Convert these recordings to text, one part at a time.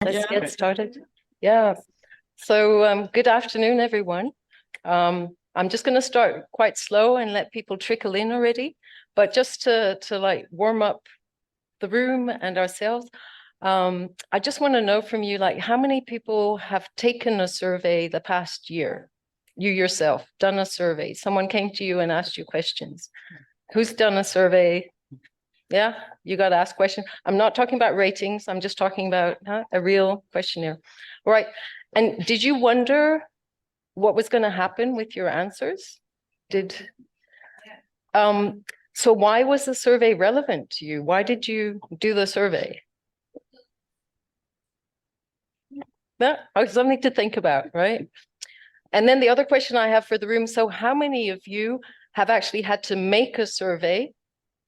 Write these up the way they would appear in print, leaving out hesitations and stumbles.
Let's get started. Yeah. So good afternoon, everyone. I'm just going to start quite slow and let people trickle in already. But just to like warm up the room and ourselves, I just want to know from you, like, how many people have taken a survey the past year? You yourself done a survey. Someone came to you and asked you questions. Who's done a survey? Yeah, you got to ask questions. I'm not talking about ratings. I'm just talking about a real questionnaire. All right. And did you wonder what was going to happen with your answers? So why was the survey relevant to you? Why did you do the survey? Something to think about, right? And then the other question I have for the room, so how many of you have actually had to make a survey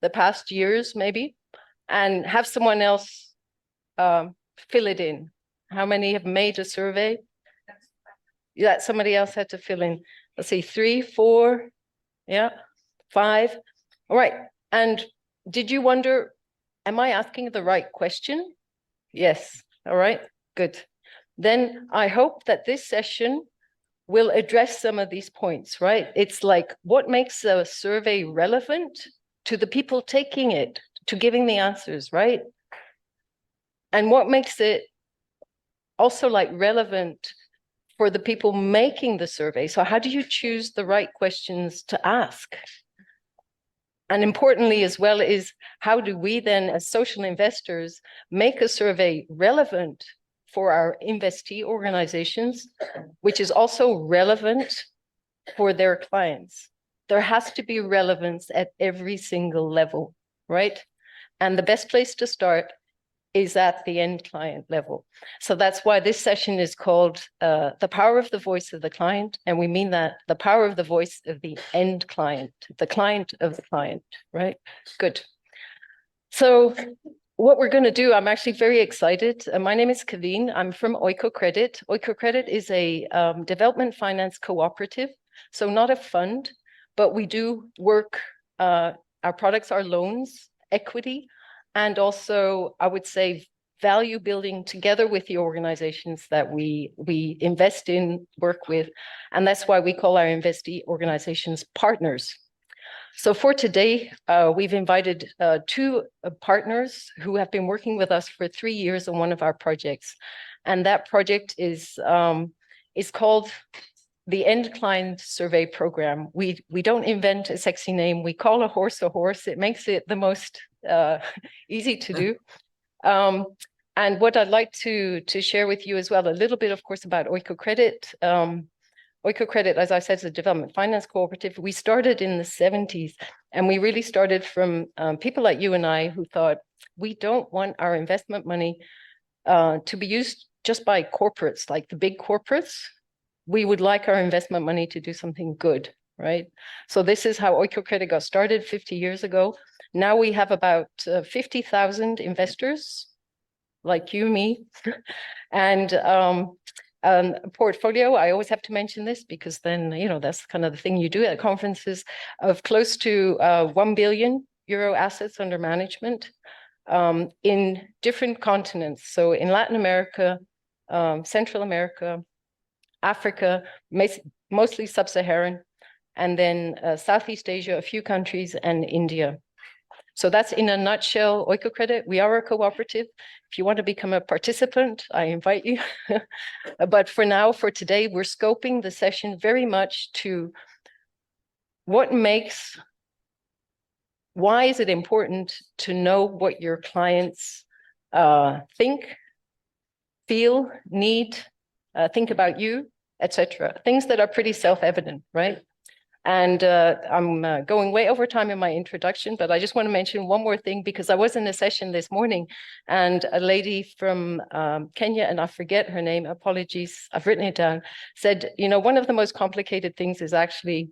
the past years, maybe, and have someone else fill it in? How many have made a survey that somebody else had to fill in? Let's see, 3, 4, yeah, 5. All right. And did you wonder, am I asking the right question? Yes. All right, good. Then I hope that this session will address some of these points, right? It's like, what makes a survey relevant to the people taking it, to giving the answers, right? And what makes it also like relevant for the people making the survey? So how do you choose the right questions to ask? And importantly as well is, how do we then as social investors make a survey relevant for our investee organizations, which is also relevant for their clients? There has to be relevance at every single level, right? And the best place to start is at the end client level. So that's why this session is called the power of the voice of the client. And we mean that the power of the voice of the end client, the client of the client, right? Good. So what we're going to do, I'm actually very excited. My name is Kawien. I'm from Oikocredit. Oikocredit is a development finance cooperative. So not a fund, but we do work, our products are loans, equity, and also, I would say, value building together with the organizations that we invest in, work with. And that's why we call our investee organizations partners. So for today, we've invited 2 partners who have been working with us for 3 years on one of our projects. And that project is called the End-Client Survey Programme. We don't invent a sexy name. We call a horse. It makes it the most easy to do. And what I'd like to share with you as well, a little bit, of course, about Oikocredit. Oikocredit, as I said, is a development finance cooperative. We started in the 70s, and we really started from people like you and I who thought, we don't want our investment money to be used just by corporates, like the big corporates. We would like our investment money to do something good, right? So this is how Oikocredit got started 50 years ago. Now we have about 50,000 investors, like you, me, and a portfolio. I always have to mention this because then, you know, that's kind of the thing you do at conferences, of close to 1 billion euro assets under management in different continents. So in Latin America, Central America, Africa, mostly sub-Saharan, and then Southeast Asia, a few countries, and India. So that's in a nutshell Oikocredit. We are a cooperative. If you want to become a participant, I invite you. But for now, for today, we're scoping the session very much to why is it important to know what your clients think, feel, need, think about you, etc. Things that are pretty self-evident, right? And I'm going way over time in my introduction, but I just want to mention one more thing, because I was in a session this morning and a lady from Kenya, and I forget her name, apologies, I've written it down, said, you know, one of the most complicated things is actually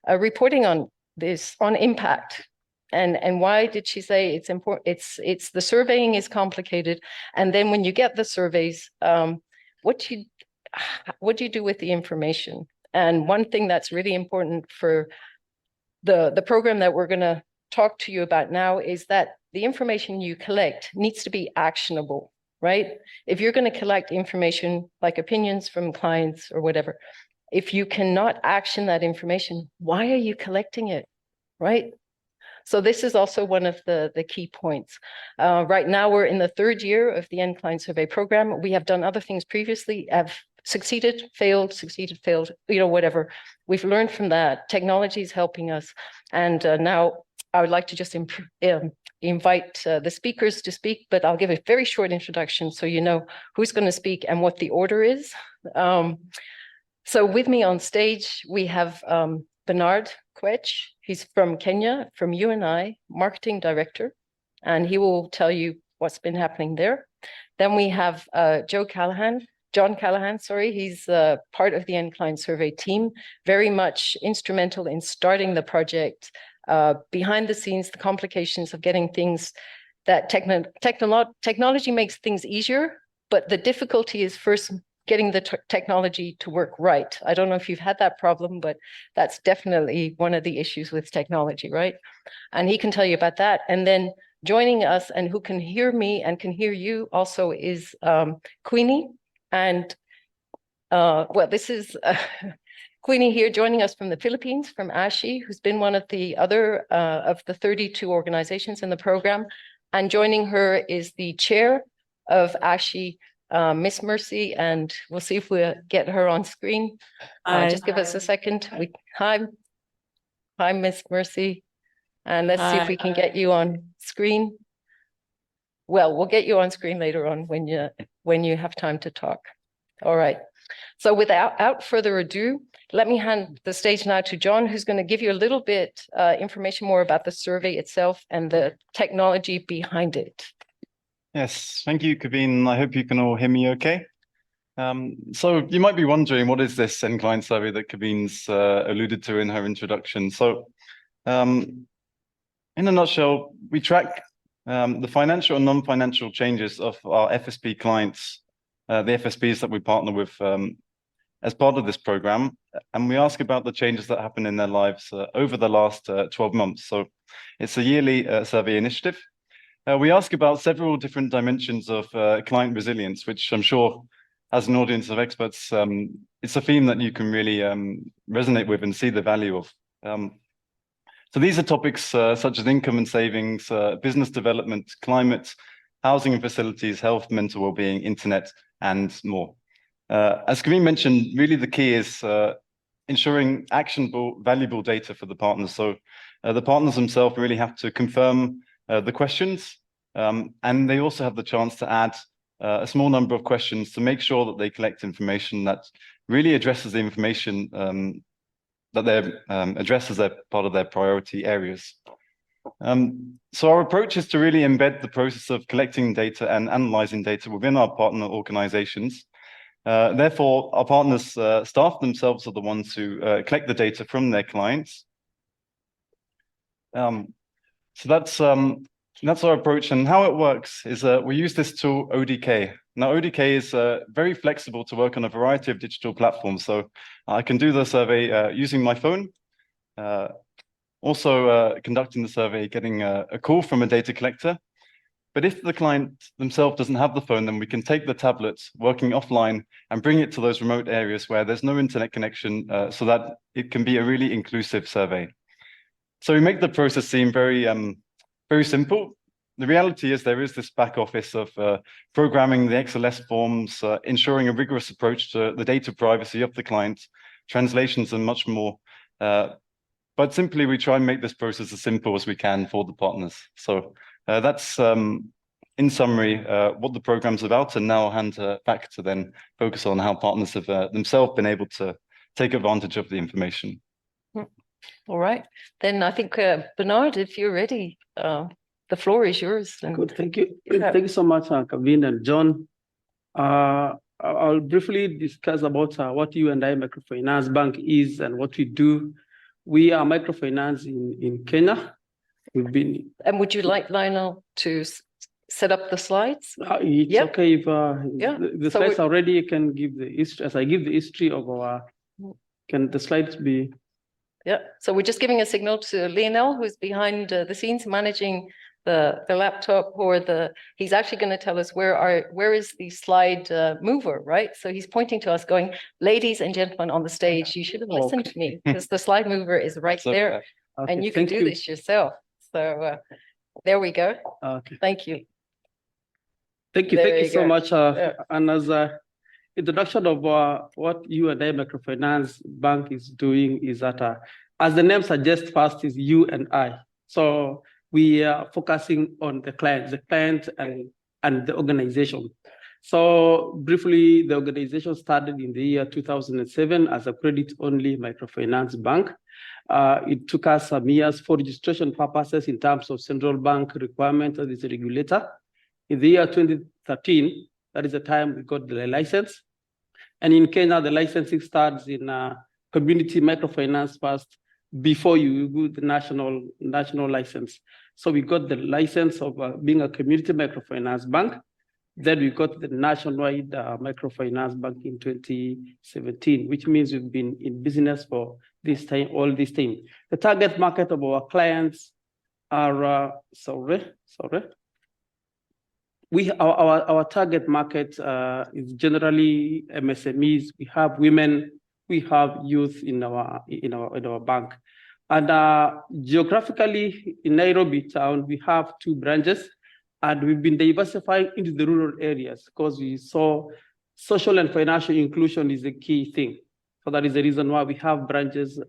reporting on this, on impact. And why did she say it's important? It's the surveying is complicated. And then when you get the surveys, what do you do with the information? And one thing that's really important for the program that we're going to talk to you about now is that the information you collect needs to be actionable, right? If you're going to collect information like opinions from clients or whatever, if you cannot action that information, why are you collecting it, right? So this is also one of the key points. Right now, we're in the 3rd year of the End-Client Survey Programme. We have done other things previously, have succeeded, failed, whatever. We've learned from that. Technology is helping us. And now I would like to just invite the speakers to speak, but I'll give a very short introduction so you know who's going to speak and what the order is. So with me on stage, we have Benard Koech. He's from Kenya, from UNI, Marketing Director, and he will tell you what's been happening there. Then we have John Callaghan, sorry. He's part of the End-Client Survey team, very much instrumental in starting the project, behind the scenes, the complications of getting things that technology makes things easier, but the difficulty is first getting the technology to work right. I don't know if you've had that problem, but that's definitely one of the issues with technology, right? And he can tell you about that. And then joining us, and who can hear me and can hear you also, is Queenie. And well, this is Queenie here joining us from the Philippines, from ASHI, who's been one of the other of the 32 organizations in the program. And joining her is the chair of ASHI, Miss Mercy, and we'll see if we'll get her on screen. Just give us a second. Hi, Miss Mercy. And let's see if we can get you on screen. Well, we'll get you on screen later on when you have time to talk. All right. So without further ado, let me hand the stage now to John, who's going to give you a little bit information more about the survey itself and the technology behind it. Yes, thank you, Kawien. I hope you can all hear me okay. So you might be wondering, what is this End-Client Survey that Kawien's alluded to in her introduction? So in a nutshell, we track the financial and non-financial changes of our FSP clients, the FSPs that we partner with as part of this program, and we ask about the changes that happen in their lives over the last 12 months. So it's a yearly survey initiative. We ask about several different dimensions of client resilience, which I'm sure, as an audience of experts, it's a theme that you can really resonate with and see the value of. So these are topics such as income and savings, business development, climate, housing and facilities, health, mental well-being, internet, and more. As Kawien mentioned, really the key is ensuring actionable, valuable data for the partners. So the partners themselves really have to confirm the questions, and they also have the chance to add a small number of questions to make sure that they collect information that really addresses the information that they're addresses as part of their priority areas. So our approach is to really embed the process of collecting data and analyzing data within our partner organizations. Therefore, our partners staff themselves are the ones who collect the data from their clients. So that's our approach, and how it works is we use this tool ODK. Now ODK is very flexible to work on a variety of digital platforms, so I can do the survey using my phone. Also conducting the survey, getting a call from a data collector. But if the client themselves doesn't have the phone, then we can take the tablet working offline and bring it to those remote areas where there's no internet connection, so that it can be a really inclusive survey. So we make the process seem very simple. The reality is there is this back office of programming the XLS forms, ensuring a rigorous approach to the data privacy of the client, translations, and much more. But simply, we try and make this process as simple as we can for the partners. So that's, in summary, what the program's about. And now I'll hand back to then focus on how partners have themselves been able to take advantage of the information. All right. Then I think, Benard, if you're ready, the floor is yours. And good, thank you. Thank you so much, Kawien and John. I'll briefly discuss about what UNI Microfinance Bank is and what we do. We are microfinance in Kenya. We've been. And would you like Lionel to set up the slides? It's okay if the slides are ready. You can give the history. As I give the history of our, can the slides be? Yeah. So we're just giving a signal to Lionel, who's behind the scenes managing the laptop or he's actually going to tell us where is the slide mover, right? So he's pointing to us going, ladies and gentlemen on the stage, you should have listened to me because the slide mover is right there and you can do this yourself. So there we go. Okay. Thank you. Thank you so much. And as a introduction of what you and I Microfinance Bank is doing is that, as the name suggests, first is you and I. So we are focusing on the client and the organization. So briefly, the organization started in the year 2007 as a credit-only microfinance bank. It took us some years for registration purposes in terms of central bank requirement as a regulator. In the year 2013, that is the time we got the license. And in Kenya, the licensing starts in community microfinance first before you do the national license. So we got the license of being a community microfinance bank. Then we got the nationwide microfinance bank in 2017, which means we've been in business for all this time. The target market of our clients are, our target market is generally MSMEs. We have women, we have youth in our bank. And geographically in Nairobi town, we have 2 branches, and we've been diversifying into the rural areas because we saw social and financial inclusion is a key thing. So that is the reason why we have branches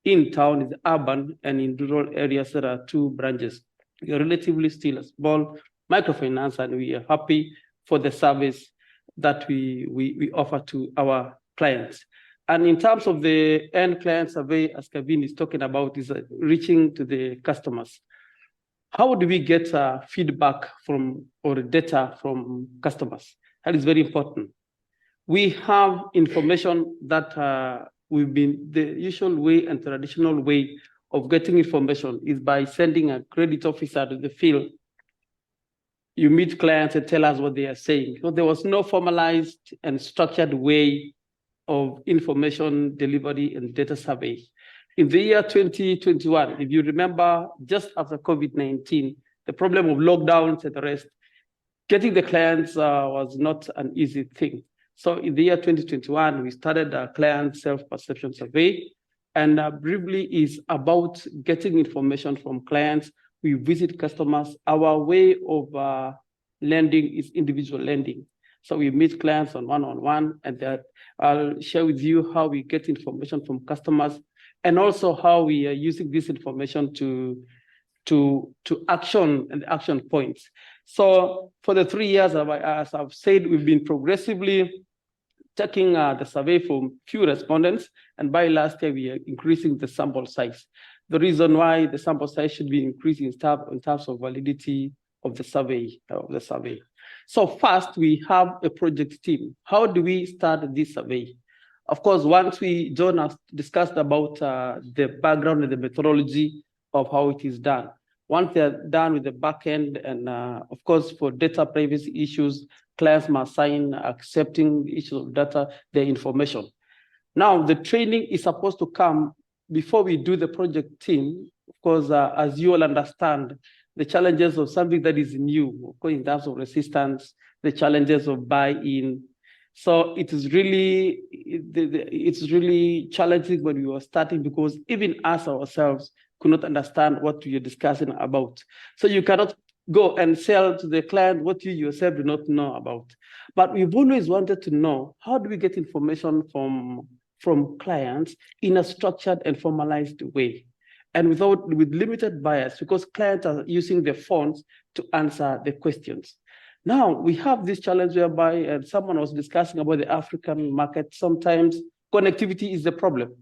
in town, in the urban, and in rural areas. There are 2 branches. We are relatively still a small microfinance, and we are happy for the service that we offer to our clients. And in terms of the end-client survey, as Kawien is talking about, is reaching to the customers. How do we get feedback or data from customers? That is very important. We have information that the usual way and traditional way of getting information is by sending a credit officer to the field. You meet clients and tell us what they are saying. So there was no formalized and structured way of information delivery and data survey. In the year 2021, if you remember, just after COVID-19, the problem of lockdowns and the rest, getting the clients was not an easy thing. So in the year 2021, we started a client self-perception survey, and briefly is about getting information from clients. We visit customers. Our way of lending is individual lending. So we meet clients on one-on-one, and that I'll share with you how we get information from customers, and also how we are using this information to action and action points. So for the 3 years, as I've said, we've been progressively taking the survey from few respondents, and by last year, we are increasing the sample size. The reason why the sample size should be increasing in terms of validity of the survey. So first, we have a project team. How do we start this survey? Of course, once John has discussed about the background and the methodology of how it is done. Once they're done with the back end, and of course, for data privacy issues, clients must sign accepting the issues of data, their information. Now, the training is supposed to come before we do the project team. Of course, as you all understand, the challenges of something that is new, of course, in terms of resistance, the challenges of buy-in. So it is really, it's really challenging when we were starting, because even us ourselves could not understand what you're discussing about. So you cannot go and sell to the client what you yourself do not know about. But we've always wanted to know, how do we get information from clients in a structured and formalized way, and with limited bias, because clients are using their phones to answer the questions. Now, we have this challenge whereby someone was discussing about the African market. Sometimes connectivity is the problem.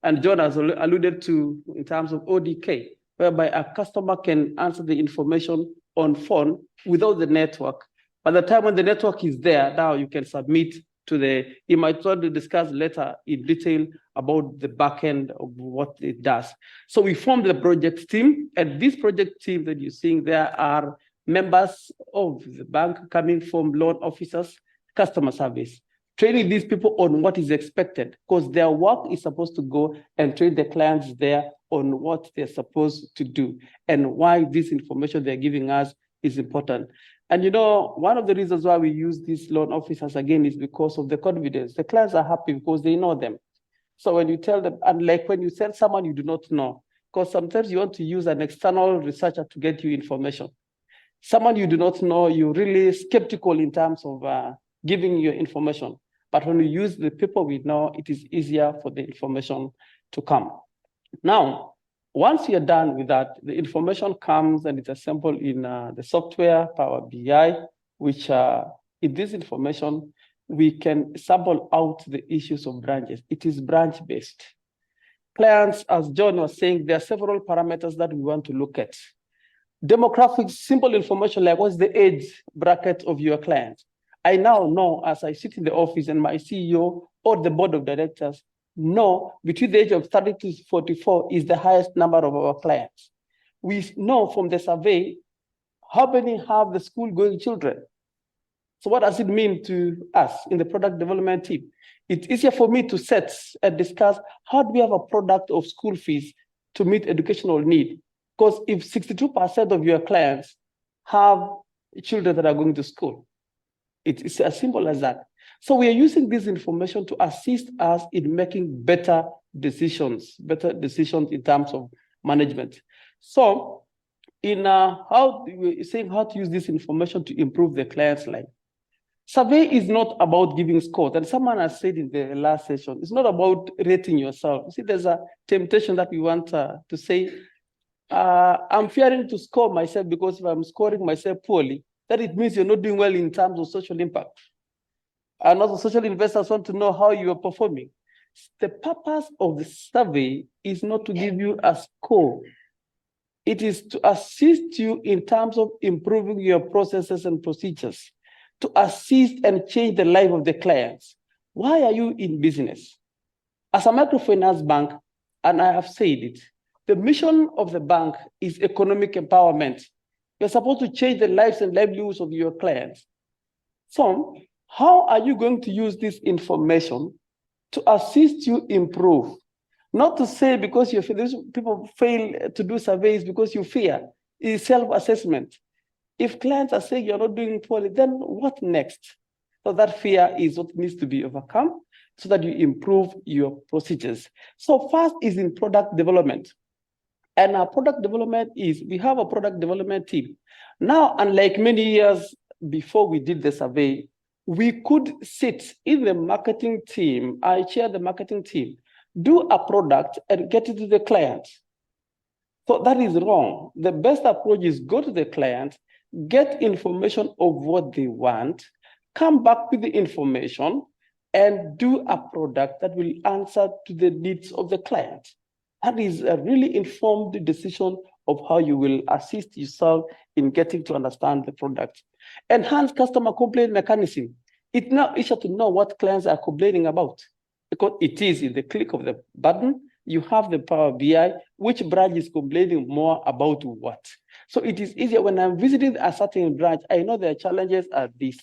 And John has alluded to in terms of ODK, whereby a customer can answer the information on phone without the network. By the time when the network is there, now you can submit to you might want to discuss later in detail about the back end of what it does. So we formed the project team, and this project team that you're seeing there are members of the bank coming from loan officers, customer service. training these people on what is expected, because their work is supposed to go and train the clients there on what they're supposed to do and why this information they're giving us is important. And you know, one of the reasons why we use these loan officers again is because of the confidence. The clients are happy because they know them. So when you tell them, and like when you send someone you do not know, because sometimes you want to use an external researcher to get you information. Someone you do not know, you're really skeptical in terms of giving you information. But when you use the people we know, it is easier for the information to come. Now, once you're done with that, the information comes and it's assembled in the software, Power BI, which in this information, we can sample out the issues of branches. It is branch-based. Clients, as John was saying, there are several parameters that we want to look at. Demographics, simple information like what's the age bracket of your client. I now know as I sit in the office and my CEO or the board of directors know between the age of 30 to 44 is the highest number of our clients. We know from the survey how many have the school-going children. So what does it mean to us in the product development team? It's easier for me to set and discuss how do we have a product of school fees to meet educational need. Because if 62% of your clients have children that are going to school, it's as simple as that. So we are using this information to assist us in making better decisions in terms of management. So in how to use this information to improve the client's life. Survey is not about giving scores. And someone has said in the last session, it's not about rating yourself. You see, there's a temptation that we want to say, I'm fearing to score myself because if I'm scoring myself poorly, that it means you're not doing well in terms of social impact. And also social investors want to know how you are performing. The purpose of the survey is not to give you a score. It is to assist you in terms of improving your processes and procedures, to assist and change the life of the clients. Why are you in business? As a microfinance bank, and I have said it, the mission of the bank is economic empowerment. You're supposed to change the lives and livelihoods of your clients. So how are you going to use this information to assist you improve? Not to say because people fail to do surveys because you fear. It's self-assessment. If clients are saying you're not doing poorly, then what next? So that fear is what needs to be overcome so that you improve your procedures. So first is in product development. And our product development is, we have a product development team. Now, unlike many years before we did the survey, we could sit in the marketing team, I chair the marketing team, do a product and get it to the client. So that is wrong. The best approach is go to the client, get information of what they want, come back with the information, and do a product that will answer to the needs of the client. That is a really informed decision of how you will assist yourself in getting to understand the product. Enhance customer complaint mechanism. It's now easier to know what clients are complaining about because it is in the click of the button. You have the Power BI, which branch is complaining more about what. So it is easier when I'm visiting a certain branch, I know their challenges are this.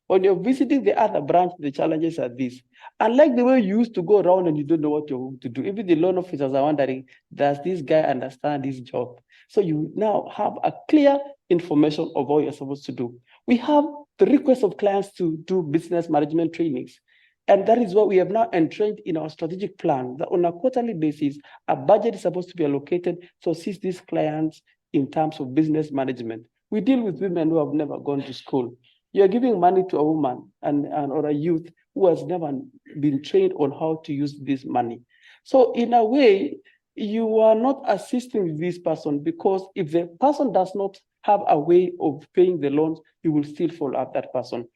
When you're visiting the other branch, the challenges are this. Unlike the way you used to go around and you don't know what you're going to do. Even the loan officers are wondering, does this guy understand his job? So you now have a clear information of what you're supposed to do. We have the request of clients to do business management trainings. And that is what we have now entrenched in our strategic plan, that on a quarterly basis, a budget is supposed to be allocated to assist these clients in terms of business management. We deal with women who have never gone to school. You're giving money to a woman or a youth who has never been trained on how to use this money. So in a way, you are not assisting this person because if the person does not have a way of paying the loans, you will still follow up that person.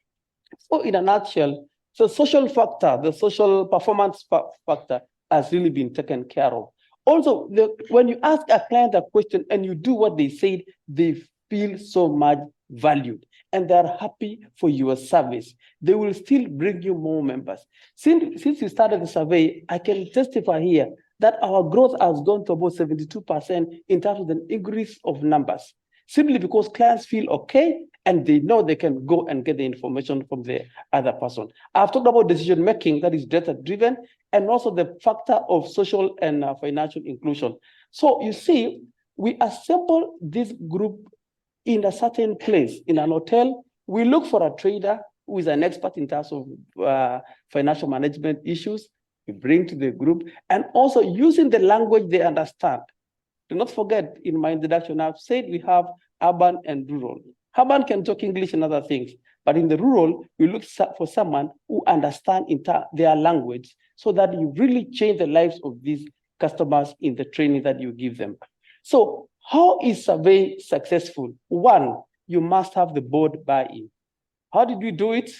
So in a nutshell, the social factor, the social performance factor has really been taken care of. Also, when you ask a client a question and you do what they said, they feel so much valued and they're happy for your service. They will still bring you more members. Since you started the survey, I can testify here that our growth has gone to about 72% in terms of the increase of numbers, simply because clients feel okay and they know they can go and get the information from the other person. I've talked about decision making that is data driven, and also the factor of social and financial inclusion. So you see, we assemble this group in a certain place, in an hotel. We look for a trader who is an expert in terms of financial management issues. We bring to the group, and also using the language they understand. Do not forget, in my introduction, I've said we have urban and rural. Urban can talk English and other things, but in the rural, we look for someone who understands their language, so that you really change the lives of these customers in the training that you give them. So how is survey successful? One, you must have the board buy-in. How did we do it?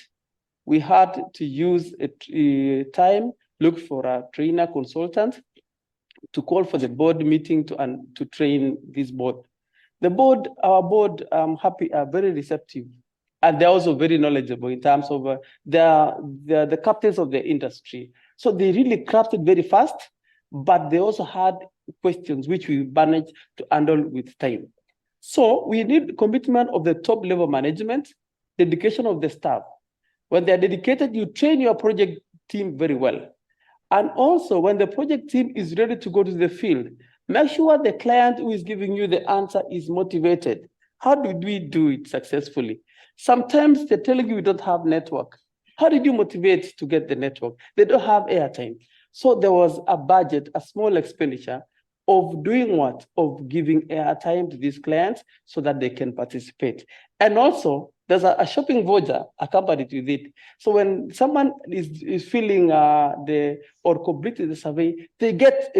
We had to use a time, look for a trainer consultant to call for the board meeting to train this board. The board, our board, I'm happy, are very receptive. And they're also very knowledgeable in terms of they're the captains of the industry. So they really crafted very fast, but they also had questions which we managed to handle with time. So we need commitment of the top level management, dedication of the staff. When they're dedicated, you train your project team very well. And also when the project team is ready to go to the field, make sure the client who is giving you the answer is motivated. How did we do it successfully? Sometimes they're telling you we don't have network. How did you motivate to get the network? They don't have airtime. So there was a budget, a small expenditure of doing what? Of giving airtime to these clients so that they can participate. And also, there's a shopping voucher accompanied with it. So when someone is feeling or completed the survey, they get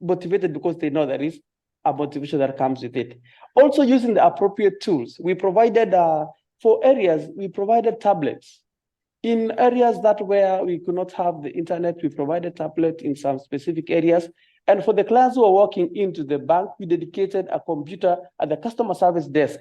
motivated because they know there is a motivation that comes with it. Also using the appropriate tools. We provided, for areas, we provided tablets. In areas that where we could not have the internet, we provided tablet in some specific areas. And for the clients who are walking into the bank, we dedicated a computer at the customer service desk.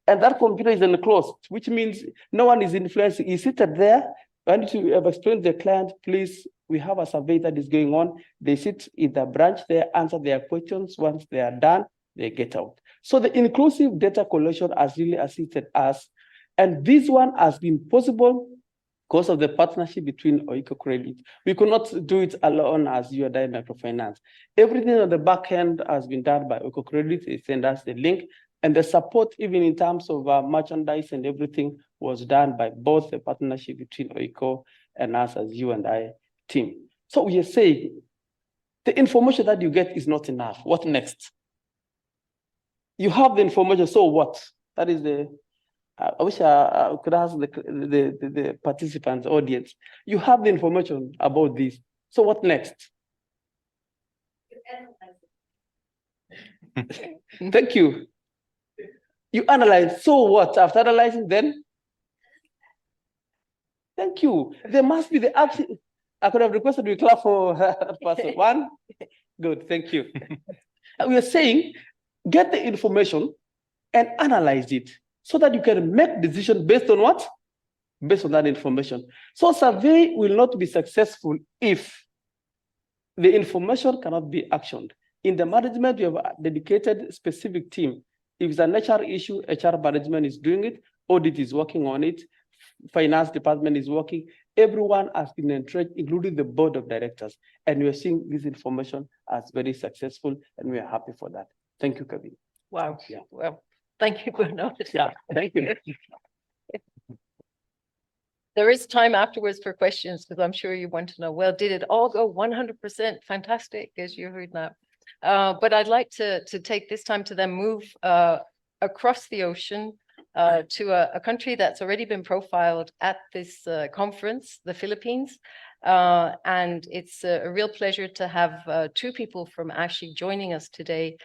And that computer is enclosed, which means no one is influencing. You sit there, I need to explain to the client, please, we have a survey that is going on. They sit in the branch there, answer their questions. Once they are done, they get out. So the inclusive data collection has really assisted us. And this one has been possible because of the partnership between Oikocredit. We could not do it alone as you and I Microfinance. Everything on the back end has been done by Oikocredit. They send us the link. And the support, even in terms of merchandise and everything, was done by both the partnership between Oiko and us as you and I team. So we are saying the information that you get is not enough. What next? You have the information, so what? That is the, I wish I could ask the participants, audience. You have the information about this. So what next? Thank you. You analyze, so what? After analyzing, then? Thank you. There must be the action. I could have requested we clap for person one. Good, thank you. We are saying, get the information and analyze it so that you can make decisions based on what? Based on that information. So survey will not be successful if the information cannot be actioned. In the management, we have a dedicated specific team. If it's an HR issue, HR management is doing it, audit is working on it, finance department is working. Everyone has been entrenched, including the board of directors. And we are seeing this information as very successful, and we are happy for that. Thank you, Kawien. Wow. Yeah. Well, thank you, Benard. Yeah, thank you. There is time afterwards for questions, because I'm sure you want to know, well, did it all go 100% fantastic, as you heard now? But I'd like to take this time to then move across the ocean to a country that's already been profiled at this conference, the Philippines. And it's a real pleasure to have two people from ASHI joining us today,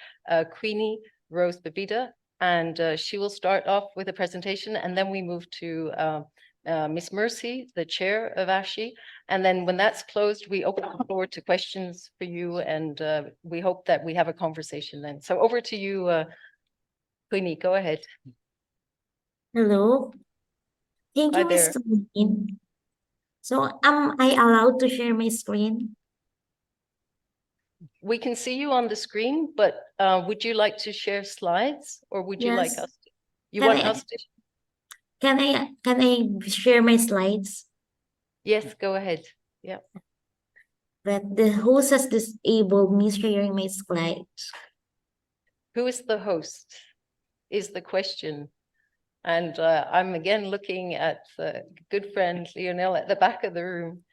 Queenie Rose Bebida, and she will start off with a presentation, and then we move to Miss Mercy, the chair of ASHI. And then when that's closed, we open the floor to questions for you, and we hope that we have a conversation then. So over to you, Queenie, go ahead. Hello. Thank you, Ms. Kawien. So am I allowed to share my screen? We can see you on the screen, but would you like to share slides, or would you like Yes. us to? You Can want I- us to? Can I share my slides? Yes, go ahead. Yeah. But the host has disabled me sharing my slides. Who is the host is the question. And I'm again looking at good friend Lionel at the back of the room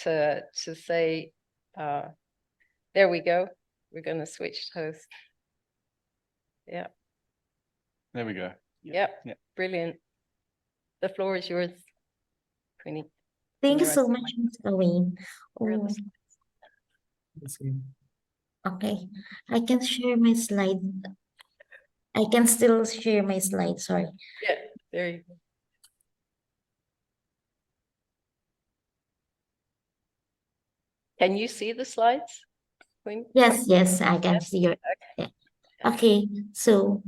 to say, there we go. We're going to switch to host. Yeah. There we go. Yeah. Yeah. Brilliant. The floor is yours, Queenie. Thank you You're so on- much, Ms. Kawien. you're on the Okay, I can share my slide. I can still share my slide, sorry. Yeah, there you go. Can you see the slides, Queen? Yes, I can Yes. see your. Yeah. Okay, so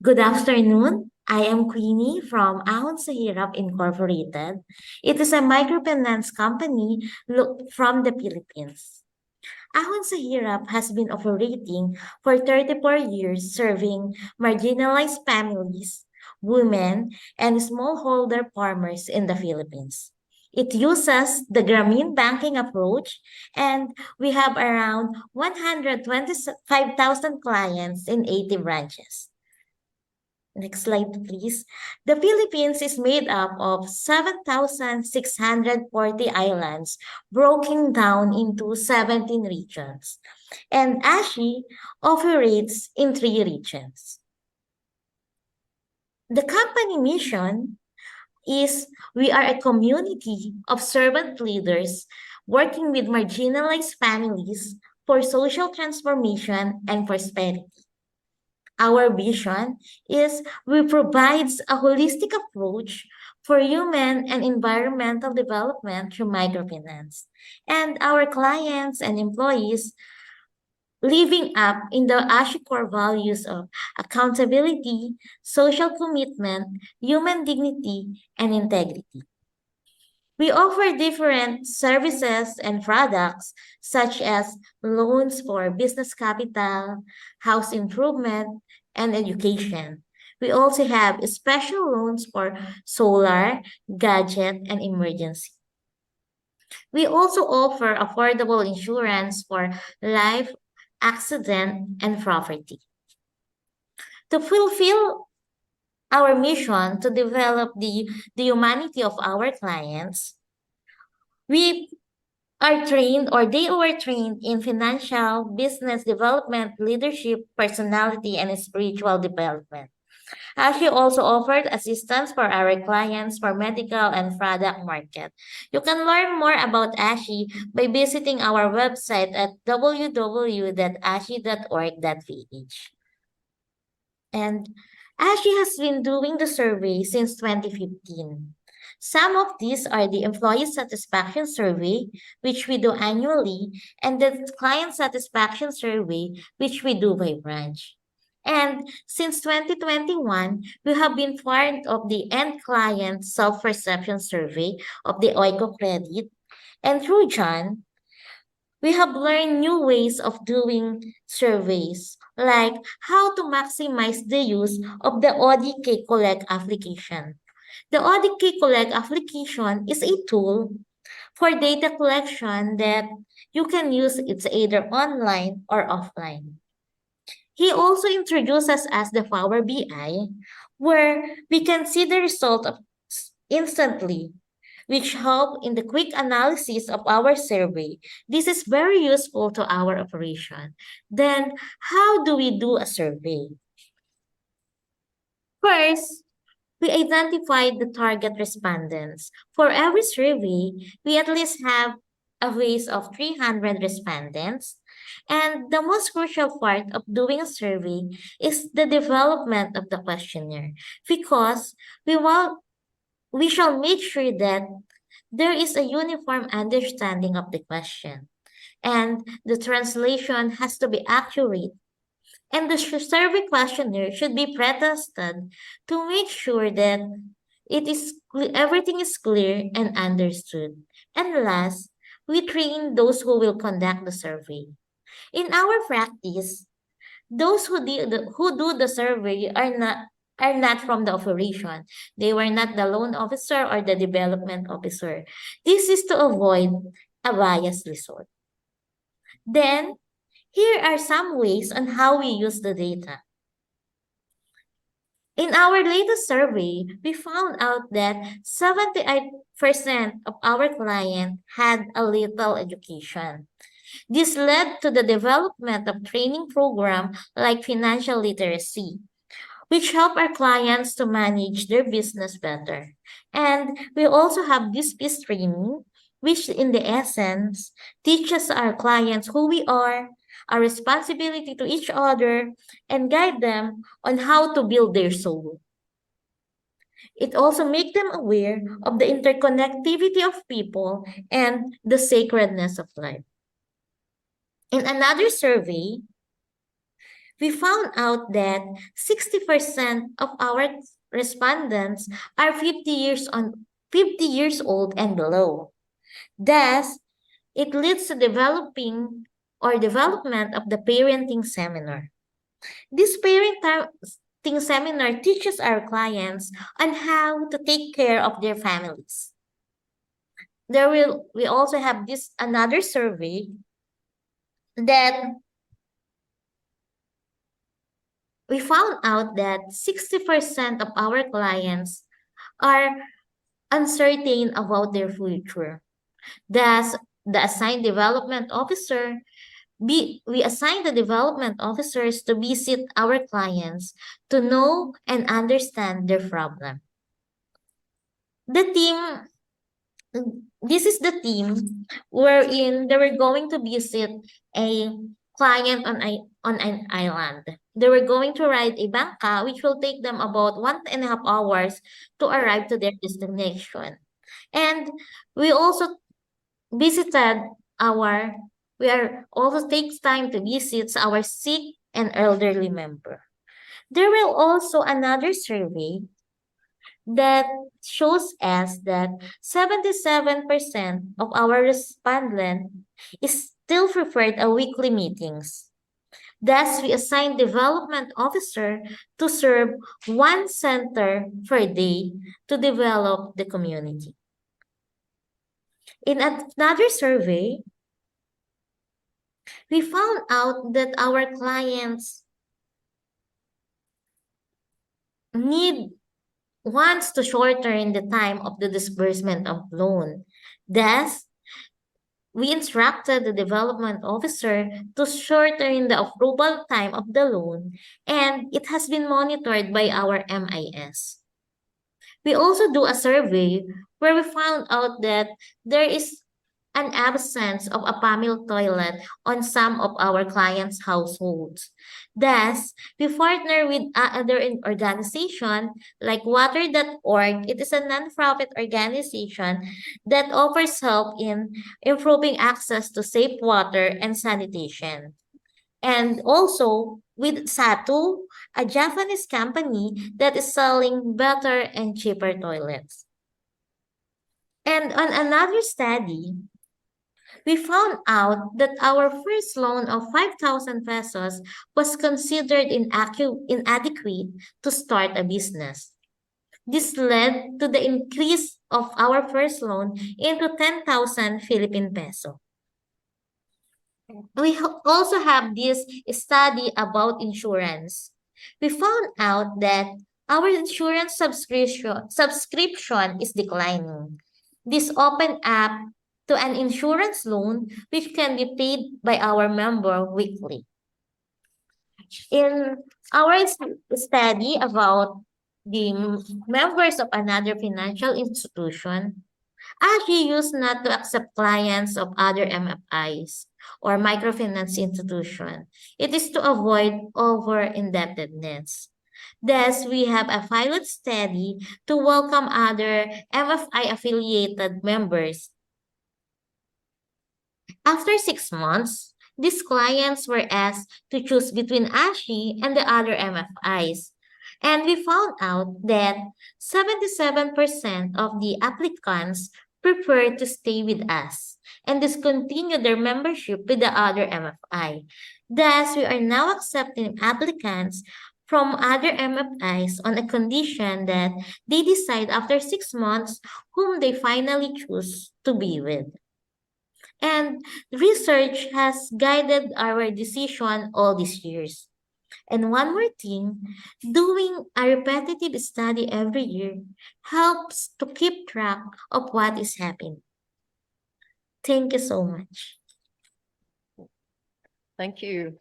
good afternoon. I am Queenie from Ahon Hirap Incorporated. It is a microfinance company from the Philippines. Ahon Hirap has been operating for 34 years, serving marginalized families, women, and smallholder farmers in the Philippines. It uses the Grameen banking approach, and we have around 125,000 clients in 80 branches. Next slide, please. The Philippines is made up of 7,640 islands, broken down into 17 regions. And ASHI operates in 3 regions. The company mission is we are a community of servant leaders working with marginalized families for social transformation and prosperity. Our vision is we provides a holistic approach for human and environmental development through microfinance. And our clients and employees living up in the ASHI core values of accountability, social commitment, human dignity, and integrity. We offer different services and products such as loans for business capital, house improvement, and education. We also have special loans for solar, gadget, and emergency. We also offer affordable insurance for life, accident, and property. To fulfill our mission to develop the humanity of our clients, we are trained or they were trained in financial, business development, leadership, personality, and spiritual development. ASHI also offered assistance for our clients for medical and product market. You can learn more about ASHI by visiting our website at www.ashi.org.ph. And ASHI has been doing the survey since 2015. Some of these are the employee satisfaction survey, which we do annually, and the client satisfaction survey, which we do by branch. And since 2021, we have been part of the end client self-perception survey of the Oikocredit. And through John, we have learned new ways of doing surveys, like how to maximize the use of the ODK Collect application. The ODK Collect application is a tool for data collection that you can use. It's either online or offline. He also introduces us the Power BI, where we can see the result of instantly, which help in the quick analysis of our survey. This is very useful to our operation. Then, how do we do a survey? First, we identified the target respondents. For every survey, we at least have a base of 300 respondents. And the most crucial part of doing a survey is the development of the questionnaire, because we shall make sure that there is a uniform understanding of the question, and the translation has to be accurate, and the survey questionnaire should be pre-tested to make sure that everything is clear and understood. And last, we train those who will conduct the survey. In our practice, those who do the survey are not are not from the operation. They were not the loan officer or the development officer. This is to avoid a biased result. Then, here are some ways on how we use the data. In our latest survey, we found out that 78% of our clients had a little education. This led to the development of training programs like financial literacy, which help our clients to manage their business better. And we also have this peace training, which in the essence teaches our clients who we are, our responsibility to each other, and guide them on how to build their soul. It also makes them aware of the interconnectivity of people and the sacredness of life. In another survey, we found out that 60% of our respondents are 50 years old and below. Thus, it leads to development of the parenting seminar. This parenting seminar teaches our clients on how to take care of their families. We also have another survey that we found out that 60% of our clients are uncertain about their future. Thus, the assigned development officer, we assign the development officers to visit our clients to know and understand their problem. This is the team wherein they were going to visit a client on an island. They were going to ride a bangka, which will take them about 1.5 hours to arrive to their destination. And we also takes time to visit our sick and elderly member. There will also another survey that shows us that 77% of our respondents still preferred a weekly meetings. Thus, we assign development officer to serve one center per day to develop the community. In another survey, we found out that our clients wants to shorten the time of the disbursement of loan. Thus, we instructed the development officer to shorten the approval time of the loan, and it has been monitored by our MIS. We also do a survey where we found out that there is an absence of a family toilet on some of our clients' households. Thus, we partner with other organizations like Water.org. It is a nonprofit organization that offers help in improving access to safe water and sanitation. And also with Satu, a Japanese company that is selling better and cheaper toilets. And on another study, we found out that our first loan of 5,000 pesos was considered inadequate to start a business. This led to the increase of our first loan into 10,000 Philippine peso. We also have this study about insurance. We found out that our insurance subscription is declining. This opened up to an insurance loan which can be paid by our member weekly. In our study about the members of another financial institution, ASHI used not to accept clients of other MFIs or microfinance institution. It is to avoid over-indebtedness. Thus, we have a pilot study to welcome other MFI-affiliated members. After 6 months, these clients were asked to choose between ASHI and the other MFIs. And we found out that 77% of the applicants prefer to stay with us and discontinue their membership with the other MFI. Thus, we are now accepting applicants from other MFIs on a condition that they decide after 6 months whom they finally choose to be with. And research has guided our decision all these years. And one more thing, doing a repetitive study every year helps to keep track of what is happening. Thank you so much. Thank you.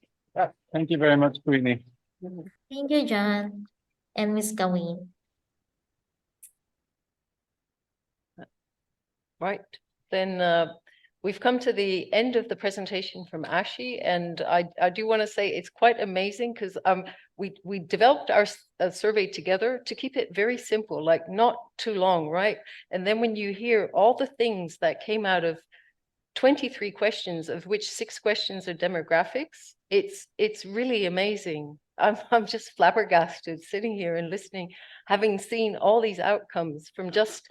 Thank you very much, Queenie. Thank you, John and Miss Kawien. Right, then we've come to the end of the presentation from ASHI, and I do want to say it's quite amazing because we developed our survey together to keep it very simple, like not too long, right? And then when you hear all the things that came out of 23 questions, of which 6 questions are demographics, it's really amazing. I'm just flabbergasted sitting here and listening, having seen all these outcomes from just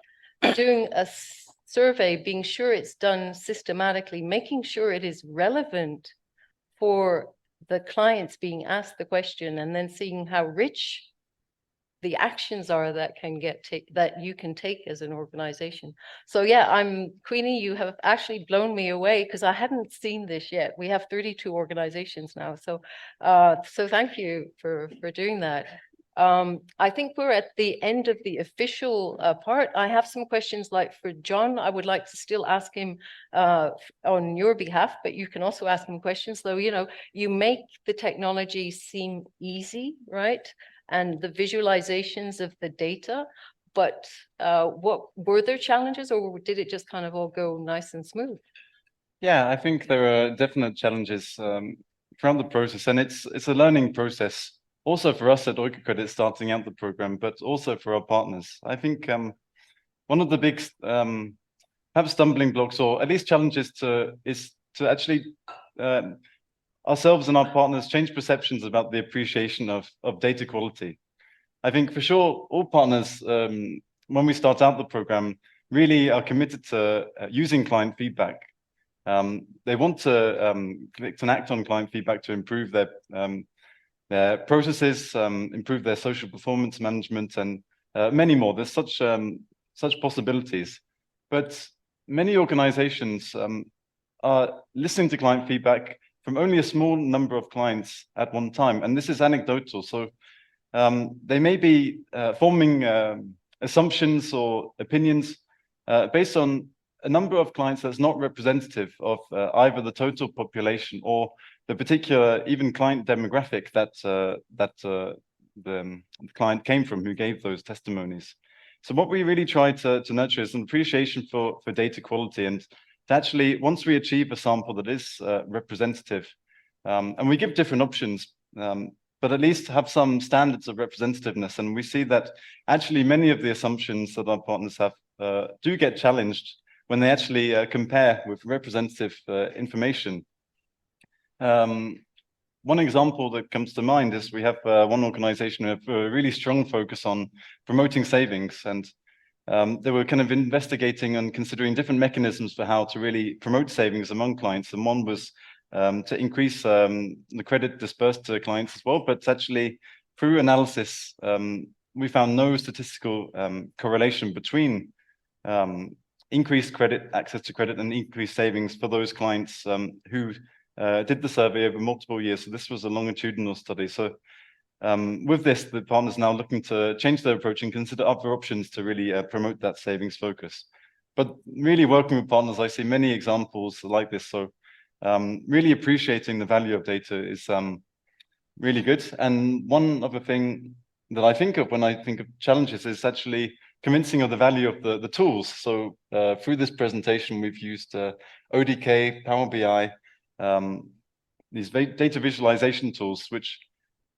doing a survey, being sure it's done systematically, making sure it is relevant for the clients being asked the question, and then seeing how rich the actions are that that you can take as an organization. So yeah, Queenie, you have actually blown me away because I hadn't seen this yet. We have 32 organizations now. So so thank you for doing that. I think we're at the end of the official part. I have some questions like for John. I would like to still ask him on your behalf, but you can also ask him questions. Though, you know, you make the technology seem easy, right? And the visualizations of the data, but what were there challenges, or did it just kind of all go nice and smooth? Yeah, I think there are definite challenges throughout the process, and it's a learning process. Also for us at Oikocredit starting out the program, but also for our partners. I think one of the big perhaps stumbling blocks, or at least challenges, is to actually ourselves and our partners change perceptions about the appreciation of data quality. I think for sure all partners, when we start out the program, really are committed to using client feedback. They want to collect and act on client feedback to improve their processes, improve their social performance management, and many more. There's such possibilities, but many organizations are listening to client feedback from only a small number of clients at one time, and this is anecdotal. So they may be forming assumptions or opinions based on a number of clients that's not representative of either the total population or the particular even client demographic that the client came from, who gave those testimonies. So what we really try to nurture is an appreciation for data quality, and to actually, once we achieve a sample that is representative, and we give different options, but at least have some standards of representativeness. And we see that actually many of the assumptions that our partners have do get challenged when they actually compare with representative information. One example that comes to mind is we have one organization with a really strong focus on promoting savings, and they were kind of investigating and considering different mechanisms for how to really promote savings among clients. And one was to increase the credit dispersed to clients as well. But actually, through analysis, we found no statistical correlation between increased access to credit and increased savings for those clients who did the survey over multiple years. So this was a longitudinal study. So with this, the partners now looking to change their approach and consider other options to really promote that savings focus. But really working with partners, I see many examples like this. So really appreciating the value of data is really good. And one other thing that I think of when I think of challenges is actually convincing of the value of the tools. So through this presentation, we've used ODK, Power BI, these data visualization tools, which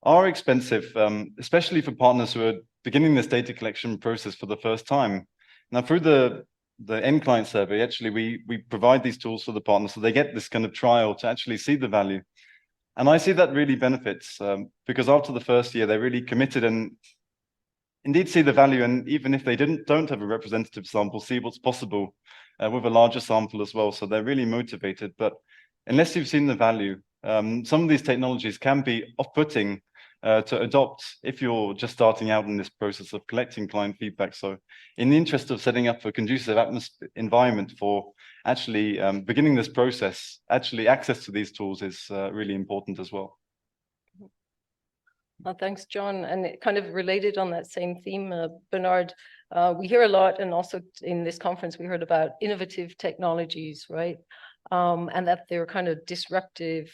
are expensive, especially for partners who are beginning this data collection process for the first time. Now, through the End-Client Survey, actually, we provide these tools for the partners so they get this kind of trial to actually see the value. And I see that really benefits because after the first year, they're really committed and indeed see the value. And even if they don't have a representative sample, see what's possible with a larger sample as well. So they're really motivated. But unless you've seen the value, some of these technologies can be off-putting to adopt if you're just starting out in this process of collecting client feedback. So in the interest of setting up a conducive environment for actually beginning this process, actually access to these tools is really important as well. Thanks, John. And it kind of related on that same theme, Benard, we hear a lot, and also in this conference, we heard about innovative technologies, right? And that they're kind of disruptive.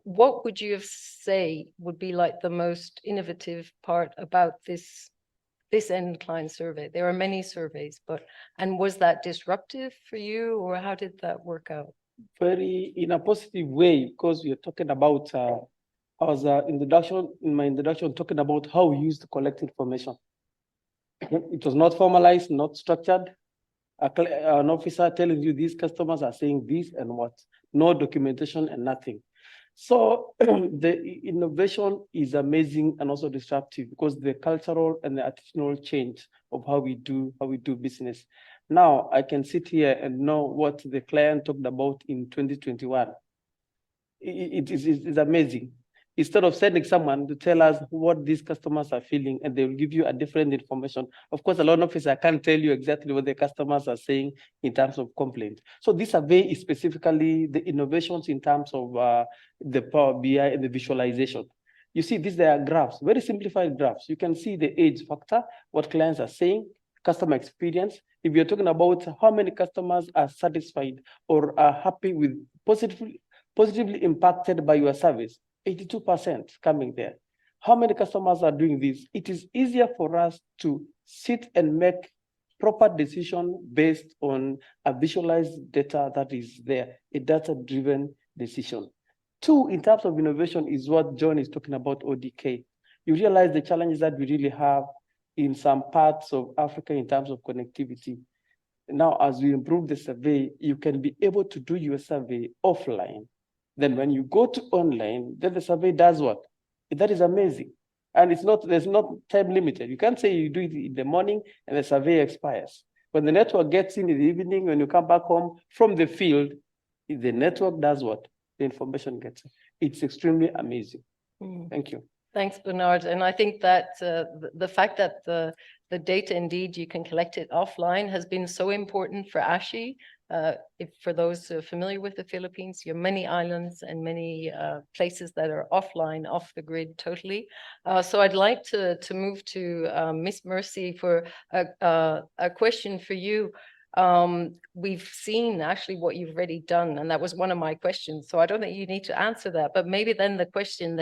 What would you say would be like the most innovative part about this end client survey? There are many surveys, and was that disruptive for you, or how did that work out? Very in a positive way, because we are talking about, I was in my introduction, talking about how we used to collect information. It was not formalized, not structured. An officer telling you these customers are saying this and what, no documentation and nothing. So the innovation is amazing and also disruptive, because the cultural and the attitudinal change of how we do business. Now I can sit here and know what the client talked about in 2021. It is amazing. Instead of sending someone to tell us what these customers are feeling, and they will give you a different information. Of course, a loan officer can't tell you exactly what the customers are saying in terms of complaint. So this survey is specifically the innovations in terms of the Power BI and the visualization. You see, these are graphs, very simplified graphs. You can see the age factor, what clients are saying, customer experience. If you're talking about how many customers are satisfied or are happy with positively impacted by your service, 82% coming there. How many customers are doing this? It is easier for us to sit and make proper decision based on a visualized data that is there, a data-driven decision. Two, in terms of innovation, is what John is talking about, ODK. You realize the challenges that we really have in some parts of Africa in terms of connectivity. Now, as we improve the survey, you can be able to do your survey offline. Then when you go to online, then the survey does what? That is amazing. And there's not time limited. You can't say you do it in the morning and the survey expires. When the network gets in the evening, when you come back home from the field, the network does what? The information gets. It's extremely amazing. Thank you. Thanks, Benard. And I think that the fact that the data, indeed, you can collect it offline has been so important for ASHI. For those familiar with the Philippines, you have many islands and many places that are offline, off the grid totally. So I'd like to move to Miss Mercy for a question for you. We've seen actually what you've already done, and that was one of my questions. So I don't think you need to answer that, but maybe then the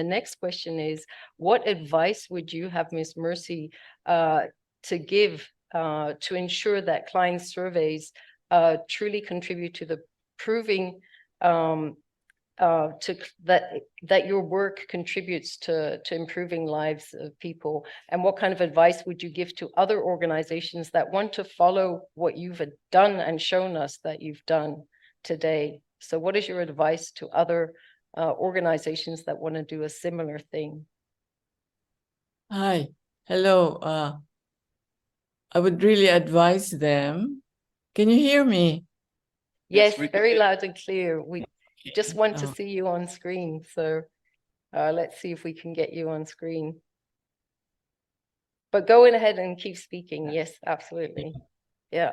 next question is, what advice would you have, Miss Mercy, to give to ensure that client surveys truly contribute to the proving that your work contributes to improving lives of people? And what kind of advice would you give to other organizations that want to follow what you've done and shown us that you've done today? So what is your advice to other organizations that want to do a similar thing? Hi, hello. I would really advise them. Can you hear me? Yes, we can very hear. loud and clear. We just want to see you on screen. So let's see if we can get you on screen. But go ahead and keep speaking. Yes, absolutely. Yeah.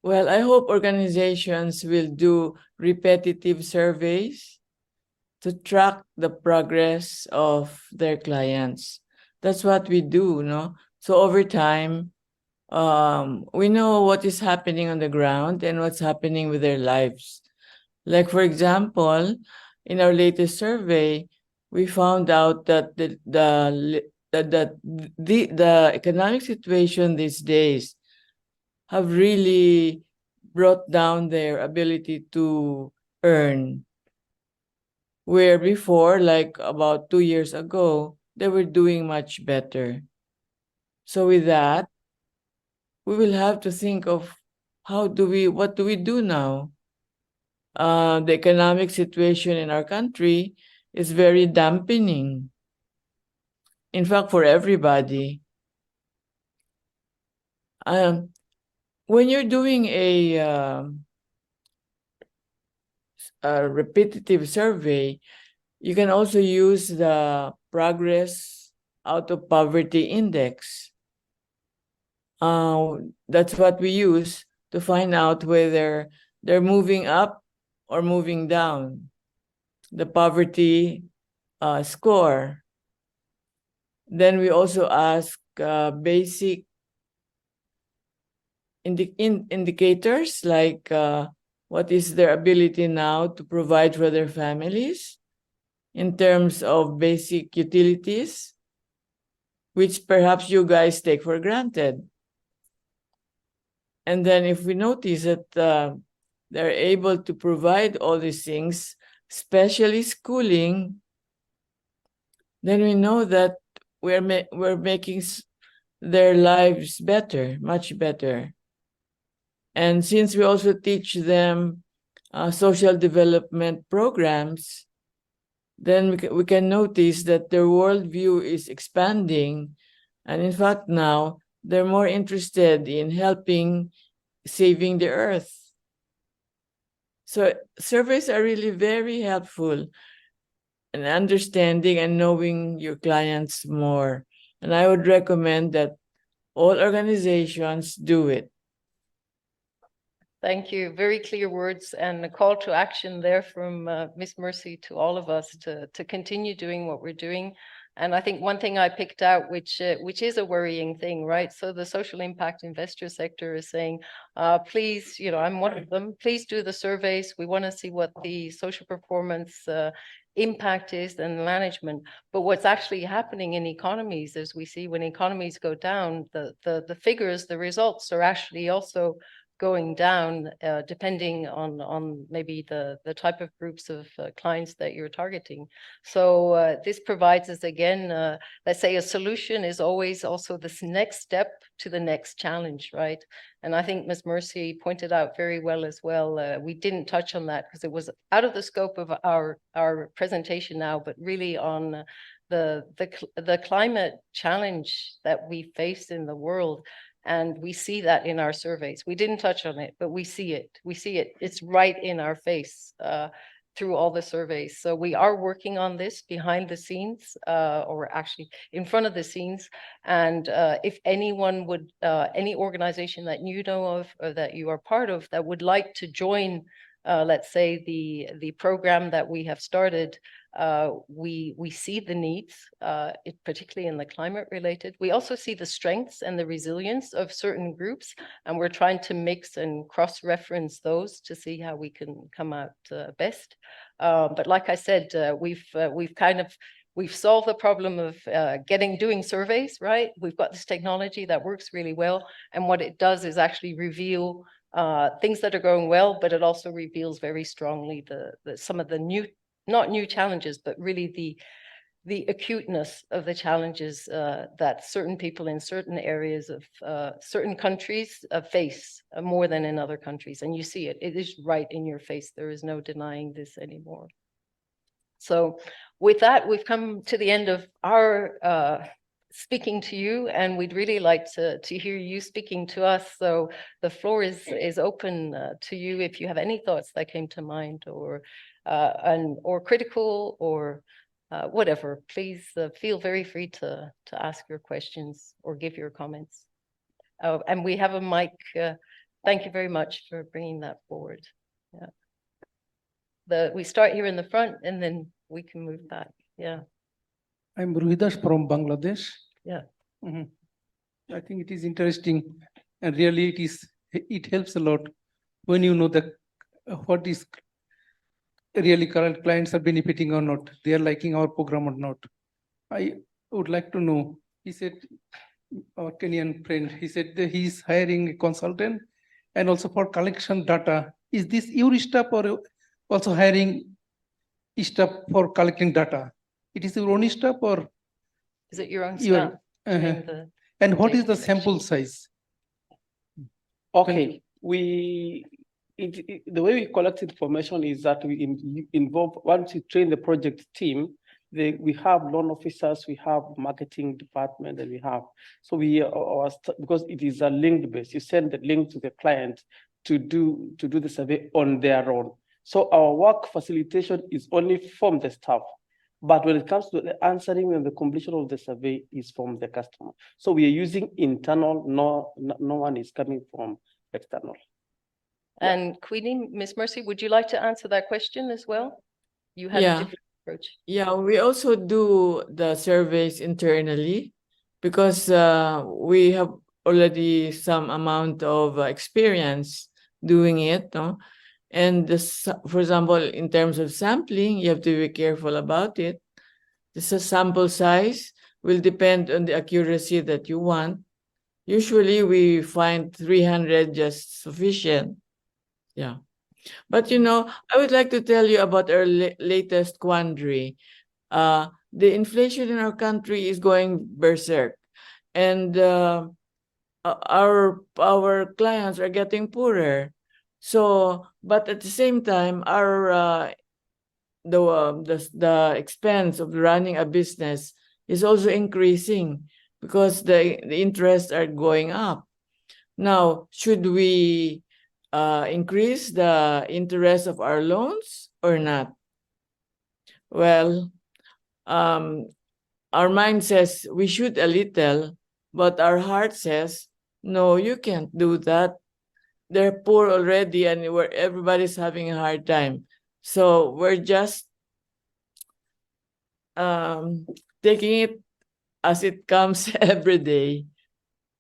Well, I hope organizations will do repetitive surveys to track the progress of their clients. That's what we do, no? So over time, we know what is happening on the ground and what's happening with their lives. Like, for example, in our latest survey, we found out that the economic situation these days have really brought down their ability to earn. Where before, like about 2 years ago, they were doing much better. So with that, we will have to think of what do we do now? The economic situation in our country is very dampening. In fact, for everybody. When you're doing a repetitive survey, You can also use the Progress Out of Poverty Index. That's what we use to find out whether they're moving up or moving down. The poverty score. Then we also ask basic indicators like what is their ability now to provide for their families in terms of basic utilities, which perhaps you guys take for granted. And then if we notice that they're able to provide all these things, especially schooling, then we know that we're making their lives better, much better. And since we also teach them social development programs, then we can notice that their worldview is expanding. And in fact, now they're more interested in helping saving the earth. So surveys are really very helpful in understanding and knowing your clients more. And I would recommend that all organizations do it. Thank you. Very clear words and a call to action there from Ms. Mercy to all of us to continue doing what we're doing. And I think one thing I picked out, which is a worrying thing, right? So the social impact investor sector is saying, please, you know, I'm one of them, please do the surveys. We want to see what the social performance impact is and management. But what's actually happening in economies, as we see when economies go down, the figures, the results are actually also going down, depending on maybe the type of groups of clients that you're targeting. So this provides us again, let's say a solution is always also this next step to the next challenge, right? And I think Ms. Mercy pointed out very well as well. We didn't touch on that because it was out of the scope of our presentation now, but really on the climate challenge that we face in the world. And we see that in our surveys. We didn't touch on it, but we see it. We see it. It's right in our face through all the surveys. So we are working on this behind the scenes, or actually in front of the scenes. And if anyone would, any organization that you know of or that you are part of that would like to join, let's say the program that we have started, we see the needs, particularly in the climate related. We also see the strengths and the resilience of certain groups, and we're trying to mix and cross-reference those to see how we can come out best. But like I said, we've solved the problem of doing surveys, right? We've got this technology that works really well, and what it does is actually reveal things that are going well, but it also reveals very strongly some of the not new challenges, but really the acuteness of the challenges that certain people in certain areas of certain countries face more than in other countries. And you see it, it is right in your face. There is no denying this anymore. So with that, we've come to the end of our speaking to you, and we'd really like to hear you speaking to us. So the floor is open to you if you have any thoughts that came to mind, or critical, or whatever. Please feel very free to ask your questions or give your comments. And we have a mic. Thank you very much for bringing that forward. Yeah. We start here in the front, and then we can move back. Yeah. I'm Ruhidas from Bangladesh. Yeah. I think it is interesting, and really it helps a lot when you know that what is really current clients are benefiting or not, they are liking our program or not. I would like to know, he said, our Kenyan friend, he said that he's hiring a consultant and also for collection data. Is this your staff or also hiring staff for collecting data? It is your own staff or? Is it your own staff? And what is the sample size? Okay, the way we collect information is that we involve, once we train the project team, we have loan officers, we have marketing department, and we have, so because it is a linked base, you send the link to the client to do the survey on their own. So our work facilitation is only from the staff. But when it comes to the answering and the completion of the survey is from the customer. So we are using internal, no one is coming from external. Yeah. And Queenie, Miss Mercy, would you like to answer that question as well? You had a Yeah. different approach. Yeah, we also do the surveys internally because we have already some amount of experience doing it, no? And this, for example, in terms of sampling, you have to be careful about it. The sample size will depend on the accuracy that you want. Usually we find 300 just sufficient. Yeah. But you know, I would like to tell you about our latest quandary. The inflation in our country is going berserk, and our clients are getting poorer. So, but at the same time, our the expense of running a business is also increasing because the interests are going up. Now, should we increase the interest of our loans or not? Well, our mind says we should a little, but our heart says, no, you can't do that. They're poor already and everybody's having a hard time. So we're just taking it as it comes every day.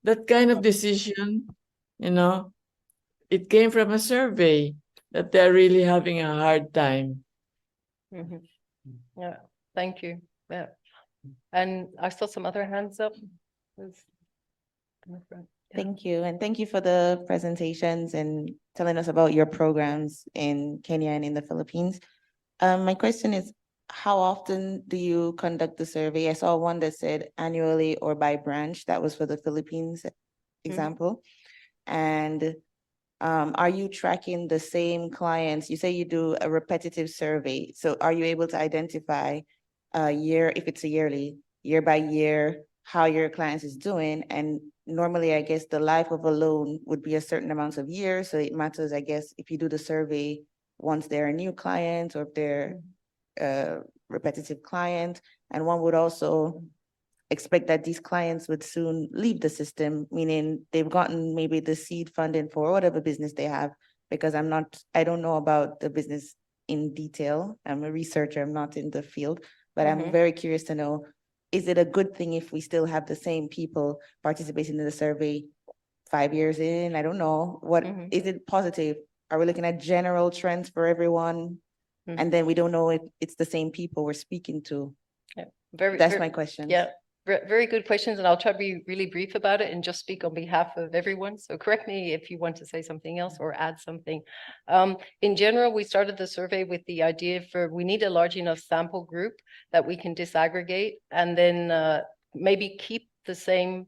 That kind of decision, you know, it came from a survey that they're really having a hard time. Mhm. Yeah, thank you. Yeah. And I saw some other hands up. Who's in the front? Yeah. Thank you. And thank you for the presentations and telling us about your programs in Kenya and in the Philippines. My question is, how often do you conduct the survey? I saw one that said annually or by branch. That was for the Philippines example. And are you tracking the same clients? You say you do a repetitive survey. So are you able to identify a year, if it's a year by year, how your clients is doing? And normally, I guess the life of a loan would be a certain amount of years. So it matters, I guess, if you do the survey once they're a new client or if they're a repetitive client. And one would also expect that these clients would soon leave the system, meaning they've gotten maybe the seed funding for whatever business they have, because I don't know about the business in detail. I'm a researcher, I'm not in the field, but I'm very curious to know, is it a good thing if we still have the same people participating in the survey 5 years in? I don't know. What is it positive? Are we looking at general trends for everyone? And then we don't know if it's the same people we're speaking to. Yeah, That's my question. Yeah, very good questions, and I'll try to be really brief about it and just speak on behalf of everyone. So correct me if you want to say something else or add something. In general, we started the survey with the idea we need a large enough sample group that we can disaggregate and then maybe keep the same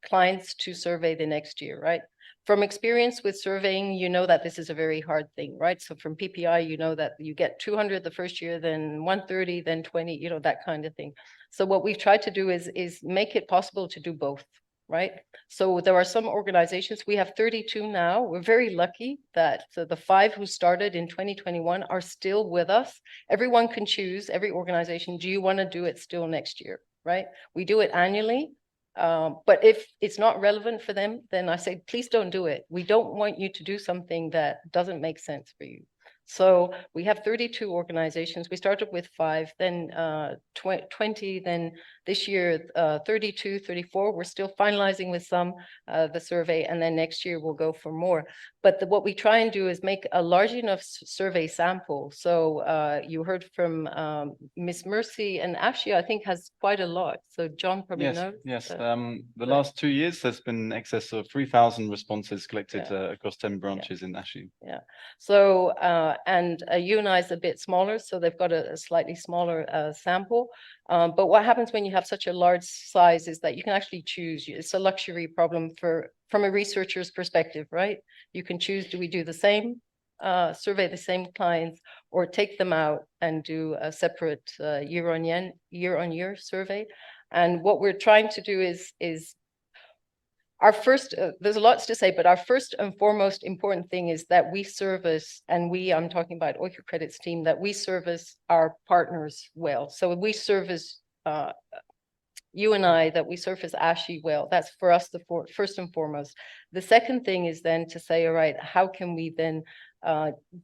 clients to survey the next year, right? From experience with surveying, you know that this is a very hard thing, right? So from PPI, you know that you get 200 the first year, then 130, then 20, you know, that kind of thing. So what we've tried to do is make it possible to do both, right? So there are some organizations, we have 32 now. We're very lucky that the 5 who started in 2021 are still with us. Everyone can choose, every organization, do you want to do it still next year, right? We do it annually. But if it's not relevant for them, then I say, please don't do it. We don't want you to do something that doesn't make sense for you. So we have 32 organizations. We started with 5, then 20, then this year 32, 34. We're still finalizing with some the survey, and then next year we'll go for more. But what we try and do is make a large enough survey sample. So you heard from Miss Mercy, and ASHI, I think, has quite a lot. So John probably knows. Yes. The last 2 years, there's been in excess of 3,000 responses collected across 10 branches in ASHI. Yeah. So and UNI is a bit smaller, so they've got a slightly smaller sample. But what happens when you have such a large size is that you can actually choose. It's a luxury problem from a researcher's perspective, right? You can choose, do we do the same survey the same clients or take them out and do a separate year-on-year survey? And what we're trying to do is our first, there's lots to say, but our first and foremost important thing is that we service, and I'm talking about Oikocredit's team, that we service our partners well. So we service you and I, that we service ASHI well. That's for us the first and foremost. The second thing is then to say, all right, how can we then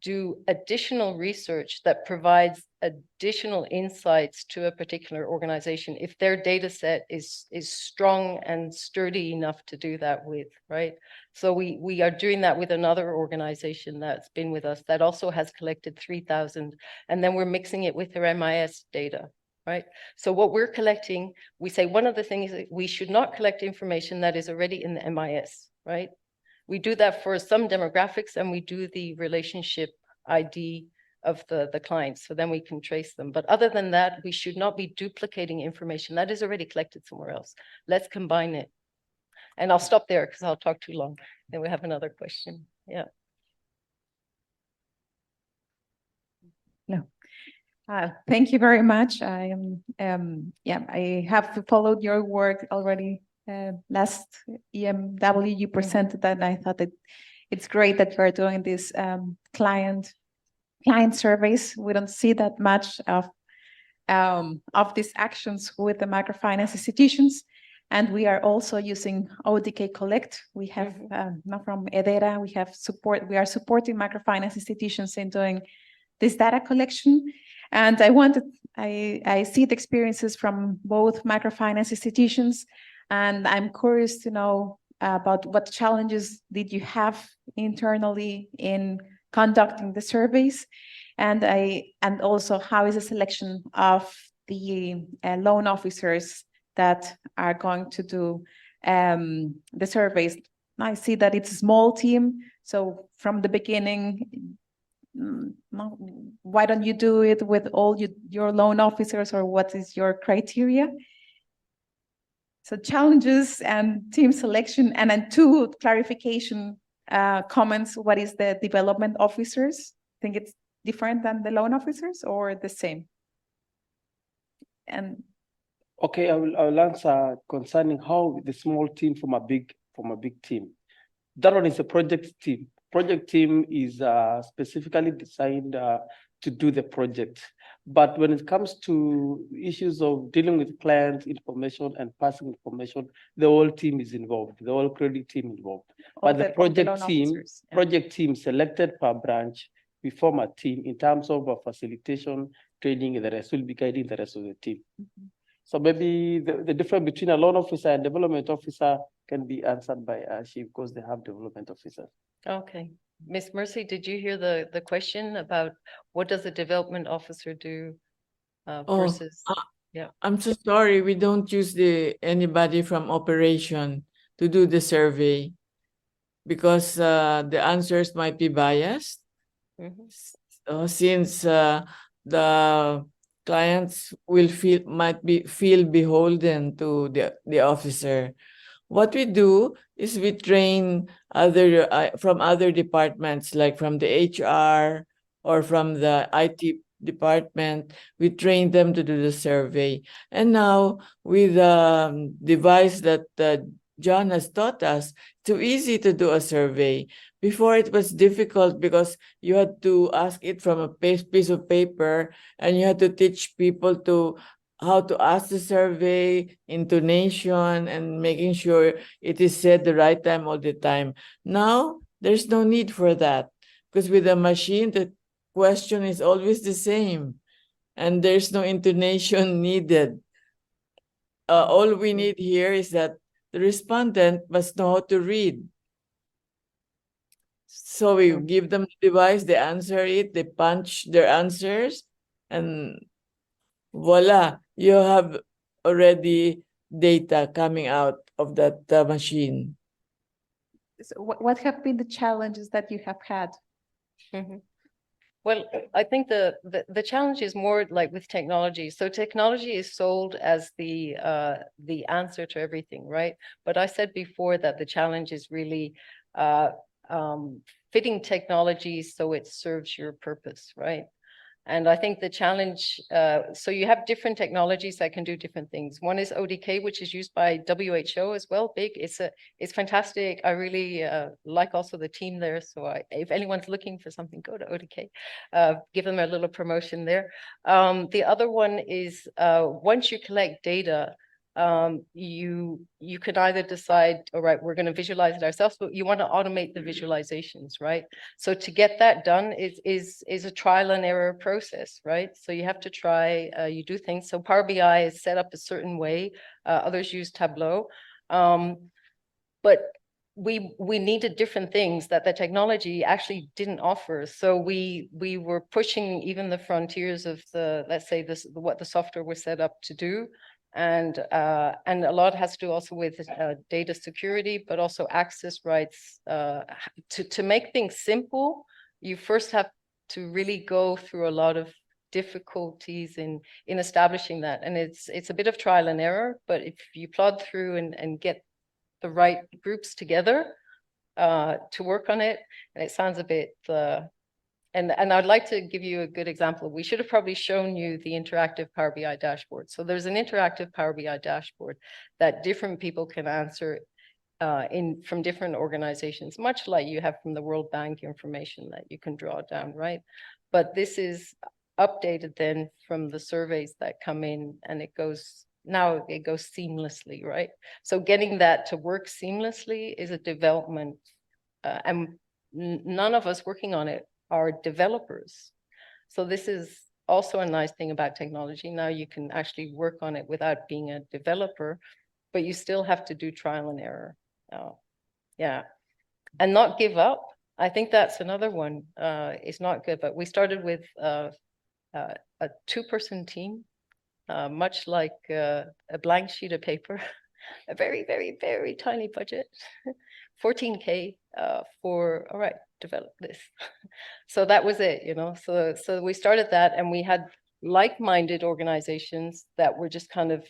do additional research that provides additional insights to a particular organization if their data set is strong and sturdy enough to do that with, right? So we are doing that with another organization that's been with us that also has collected 3,000, and then we're mixing it with their MIS data, right? So what we're collecting, we say one of the things that we should not collect information that is already in the MIS, right? We do that for some demographics, and we do the relationship ID of the clients, so then we can trace them. But other than that, we should not be duplicating information that is already collected somewhere else. Let's combine it. And I'll stop there because I'll talk too long. Then we have another question. Yeah. No. Thank you very much. I am, I have followed your work already. Last EMW, you presented that, and I thought that it's great that you're doing these client surveys. We don't see that much of these actions with the microfinance institutions, and we are also using ODK Collect. We have not from EDERA. We have support. We are supporting microfinance institutions in doing this data collection. And I see the experiences from both microfinance institutions. And I'm curious to know about what challenges did you have internally in conducting the surveys, and also how is the selection of the loan officers that are going to do the surveys. I see that it's a small team, so from the beginning, why don't you do it with all your loan officers, or what is your criteria? So challenges and team selection, and then two clarification comments. What is the development officers? I think it's different than the loan officers, or the same? And Okay, I will answer concerning how the small team from a big team. That one is a project team. Project team is specifically designed to do the project. But when it comes to issues of dealing with client information and passing information, the whole team is involved, the whole credit team involved. But the project team selected per branch, we form a team in terms of facilitation, training, and the rest will be guiding the rest of the team. So maybe the difference between a loan officer and development officer can be answered by ASHI because they have development officers. Okay. Miss Mercy, did you hear the question about what does a development officer do versus? Yeah. I'm so sorry, we don't use anybody from operation to do the survey because the answers might be biased. Since the clients will feel beholden to the officer. What we do is we train from other departments, like from the HR or from the IT department. We train them to do the survey. And now with the device that John has taught us, it's too easy to do a survey. Before it was difficult because you had to ask it from a piece of paper, and you had to teach people how to ask the survey, intonation, and making sure it is said the right time all the time. Now, there's no need for that because with a machine, the question is always the same and there's no intonation needed. All we need here is that the respondent must know how to read. So we give them the device, they answer it, they punch their answers, and voila, you have already data coming out of that machine. so what have been the challenges that you have had? Well, I think the challenge is more like with technology. So technology is sold as the answer to everything, right? But I said before that the challenge is really fitting technology so it serves your purpose, right? And I think the challenge, so you have different technologies that can do different things. One is ODK, which is used by WHO as well, big. It's fantastic. I really like also the team there. So if anyone's looking for something, go to ODK, give them a little promotion there. The other one is once you collect data, you could either decide, all right, we're going to visualize it ourselves, but you want to automate the visualizations, right? So to get that done is a trial and error process, right? So you have to try, you do things. So Power BI is set up a certain way. Others use Tableau. But we needed different things that the technology actually didn't offer. So we were pushing even the frontiers of the, let's say what the software was set up to do. And a lot has to do also with data security, but also access rights. To make things simple, you first have to really go through a lot of difficulties in establishing that. And it's a bit of trial and error, but if you plod through and get the right groups together to work on it, and it sounds a bit and I'd like to give you a good example. We should have probably shown you the interactive Power BI dashboard. So there's an interactive Power BI dashboard that different people can answer from different organizations, much like you have from the World Bank information that you can draw down, right? But this is updated then from the surveys that come in, and it goes seamlessly, right? So getting that to work seamlessly is a development, and none of us working on it are developers. So this is also a nice thing about technology. Now you can actually work on it without being a developer, but you still have to do trial and error. Yeah, and not give up. I think that's another one. It's not good, but we started with a 2-person team, much like a blank sheet of paper, a very, very, very tiny budget, 14K for, all right, develop this. So that was it, you know. So we started that, and we had like-minded organizations that were just kind of,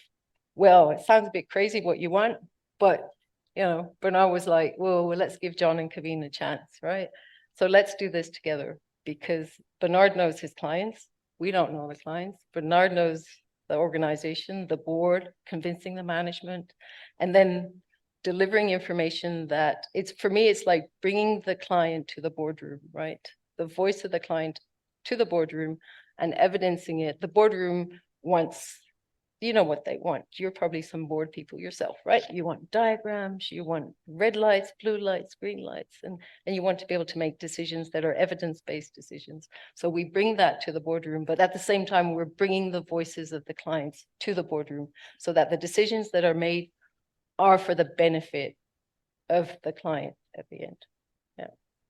well, it sounds a bit crazy what you want, but you know, Benard was like, well, let's give John and Kawien a chance, right? So let's do this together, because Benard knows his clients. We don't know the clients. Benard knows the organization, the board, convincing the management, and then delivering information that for me, it's like bringing the client to the boardroom, right? The voice of the client to the boardroom and evidencing it. The boardroom wants, you know what they want. You're probably some board people yourself, right? You want diagrams, you want red lights, blue lights, green lights, and you want to be able to make decisions that are evidence-based decisions. So we bring that to the boardroom, but at the same time, we're bringing the voices of the clients to the boardroom so that the decisions that are made are for the benefit of the client at the end. Yeah.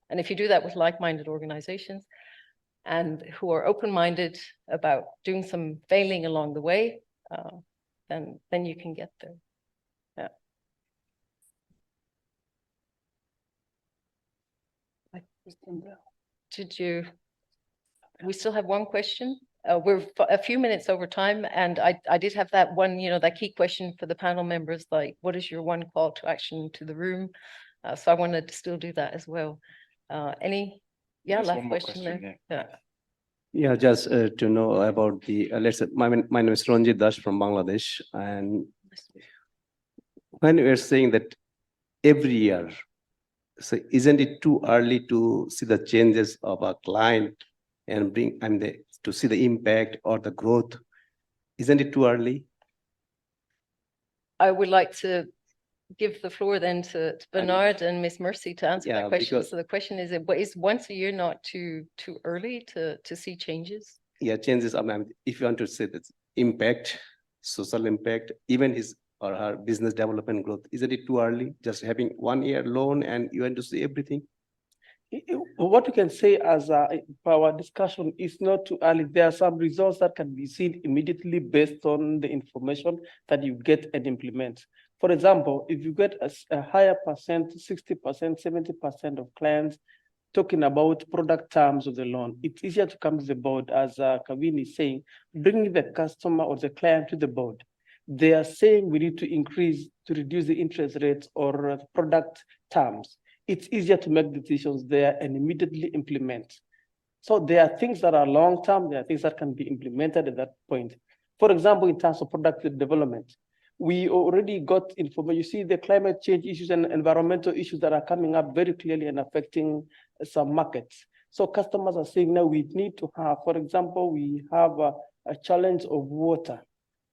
And if you do that with like-minded organizations and who are open-minded about doing some failing along the way, then you can get there. Yeah. We still have one question. We're a few minutes over time, and I did have that one, you know, that key question for the panel members, like, what is your one call to action to the room? So I wanted to still do that as well. Last question there. Yeah. Yeah, just to know about the, let's say, my name is Ranjit Das from Bangladesh. And when we are saying that every year, so isn't it too early to see the changes of a client and to see the impact or the growth? Isn't it too early? I would like to give the floor then to Benard and Miss Mercy to answer that question. So the question is once a year not too early to see changes? Yeah, changes. I mean, if you want to say that impact, social impact, even his or her business development growth, isn't it too early? Just having 1 year loan and you want to see everything? What you can say as our discussion is not too early. There are some results that can be seen immediately based on the information that you get and implement. For example, if you get a higher percent, 60%, 70% of clients talking about product terms of the loan, it's easier to come to the board, as Kawien is saying, bringing the customer or the client to the board. They are saying we need to reduce the interest rates or product terms. It's easier to make decisions there and immediately implement. So there are things that are long-term, there are things that can be implemented at that point. For example, in terms of productive development, we already got information. You see the climate change issues and environmental issues that are coming up very clearly and affecting some markets. So customers are saying now we need to have, for example, we have a challenge of water.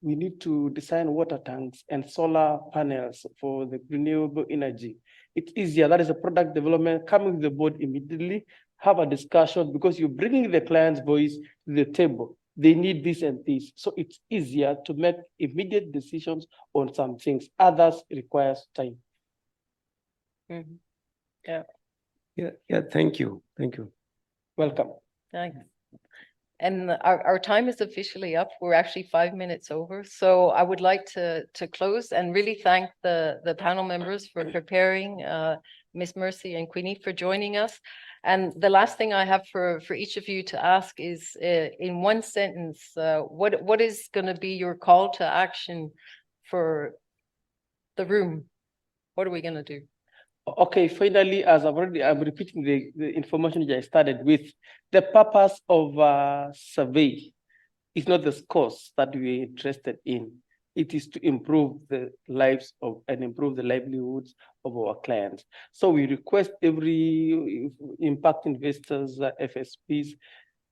We need to design water tanks and solar panels for the renewable energy. It's easier. That is a product development coming to the board immediately, have a discussion because you're bringing the client's voice to the table. They need this and this. So it's easier to make immediate decisions on some things. Others requires time. Yeah, thank you. Thank you. Welcome. Thanks. And our time is officially up. We're actually 5 minutes over. So I would like to close and really thank the panel members for preparing, Ms. Mercy and Queenie for joining us. And the last thing I have for each of you to ask is, in one sentence, what is going to be your call to action for the room? What are we going to do? Okay, finally, as I'm repeating the information that I started with. The purpose of survey is not the scores that we're interested in. It is to improve the lives of and improve the livelihoods of our clients. So we request every impact investors, FSPs,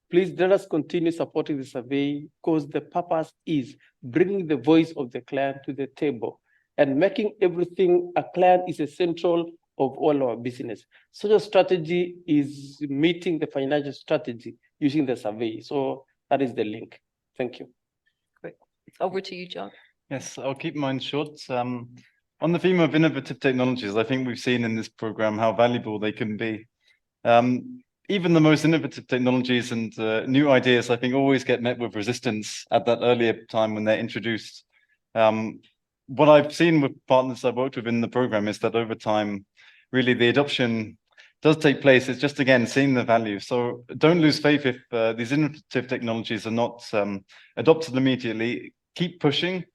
please let us continue supporting the survey because the purpose is bringing the voice of the client to the table and making everything a client is essential of all our business. So the strategy is meeting the financial strategy using the survey. So that is the link. Thank you. Great. Over to you, John. Yes, I'll keep mine short. On the theme of innovative technologies, I think we've seen in this program how valuable they can be. Even the most innovative technologies and new ideas, I think, always get met with resistance at that earlier time when they're introduced. What I've seen with partners I've worked with in the program is that over time, really the adoption does take place. It's just, again, seeing the value. So don't lose faith if these innovative technologies are not adopted immediately. Keep pushing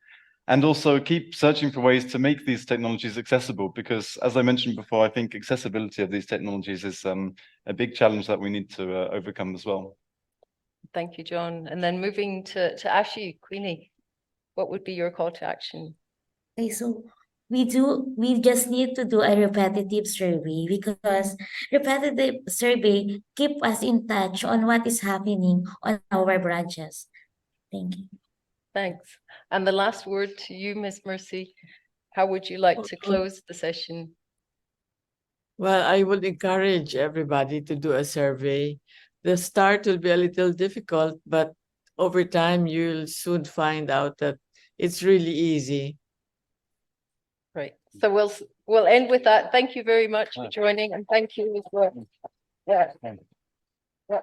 and also keep searching for ways to make these technologies accessible, because as I mentioned before, I think accessibility of these technologies is a big challenge that we need to overcome as well. Thank you, John. And then moving to ASHI, Queenie, what would be your call to action? Okay, so we just need to do a repetitive survey because repetitive survey keep us in touch on what is happening on our branches. Thank you. Thanks. And the last word to you, Ms. Mercy. How would you like to close the session? Well, I would encourage everybody to do a survey. The start will be a little difficult, but over time, you'll soon find out that it's really easy. Right. So we'll end with that. Thank you very much for joining, and thank you as well. Yeah. Yeah.